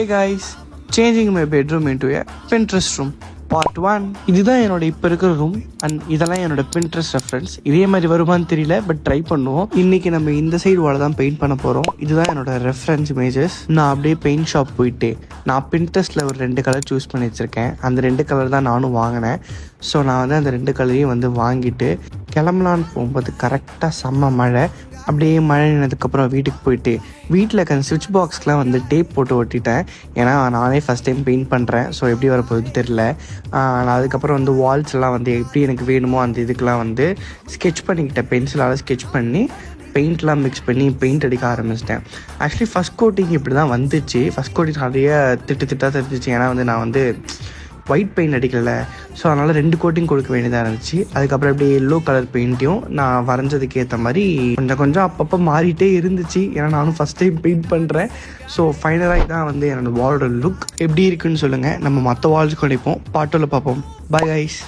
Hey guys, changing my bedroom into a Pinterest room. Part 1. இதுதான் என்னோட இப்போ இருக்கிற ரூம் அண்ட் இதெல்லாம் என்னோட Pinterest ரெஃபரன்ஸ். இதே மாதிரி வருமானு தெரியல, பட் ட்ரை பண்ணுவோம். இன்னைக்கு நம்ம இந்த சைடு வாழ தான் பெயிண்ட் பண்ண போகிறோம். இதுதான் என்னோட ரெஃபரன்ஸ் இமேஜஸ். நான் அப்படியே பெயிண்ட் ஷாப் போயிட்டு நான் Pinterestல ஒரு 2 கலர் சூஸ் பண்ணி வச்சுருக்கேன். அந்த 2 கலர் தான் நானும் வாங்கினேன். ஸோ நான் வந்து அந்த 2 கலரையும் வந்து வாங்கிட்டு கிளம்பலான்னு போகும்போது கரெக்டாக செம்ம மழை. அப்படியே மழை நின்னதுக்கப்புறம் வீட்டுக்கு போயிட்டு வீட்டில் இருக்க ஸ்விட்ச் பாக்ஸ்க்கெலாம் வந்து டேப் போட்டு ஒட்டிட்டேன். ஏன்னா நானே ஃபஸ்ட் டைம் பெயிண்ட் பண்ணுறேன். ஸோ எப்படி வரப்போகுதுன்னு தெரில. நான் அதுக்கப்புறம் வந்து வால்ஸ்லாம் வந்து எப்படி எனக்கு வேணுமோ அந்த இதுக்கெலாம் வந்து ஸ்கெட்ச் பண்ணிக்கிட்டேன். பென்சிலால் ஸ்கெட்ச் பண்ணி பெயிண்ட்லாம் மிக்ஸ் பண்ணி பெயிண்ட் அடிக்க ஆரம்பிச்சிட்டேன். ஆக்சுவலி ஃபஸ்ட் கோட்டிங் இப்படி தான் வந்துச்சு. ஃபஸ்ட் கோட்டிங் நிறைய திட்டாக தெரிஞ்சிச்சு. ஏன்னா வந்து நான் வந்து ஒயிட் பெயிண்ட் அடிக்கலை. ஸோ அதனால் 2 கோட்டிங் கொடுக்க வேண்டியதாக இருந்துச்சு. அதுக்கப்புறம் அப்படியே எல்லோ கலர் பெயிண்ட்டையும் நான் வரைஞ்சதுக்கு ஏற்ற மாதிரி கொஞ்சம் அப்பப்போ மாறிட்டே இருந்துச்சு. ஏன்னா நானும் ஃபஸ்ட் டைம் பெயிண்ட் பண்ணுறேன். ஸோ ஃபைனலாக இதான் வந்து என்னோடய வாலோட லுக். எப்படி இருக்குன்னு சொல்லுங்கள். நம்ம மற்ற வால்ஸ் கிடைப்போம். பாட்டோவில் பார்ப்போம். Bye guys.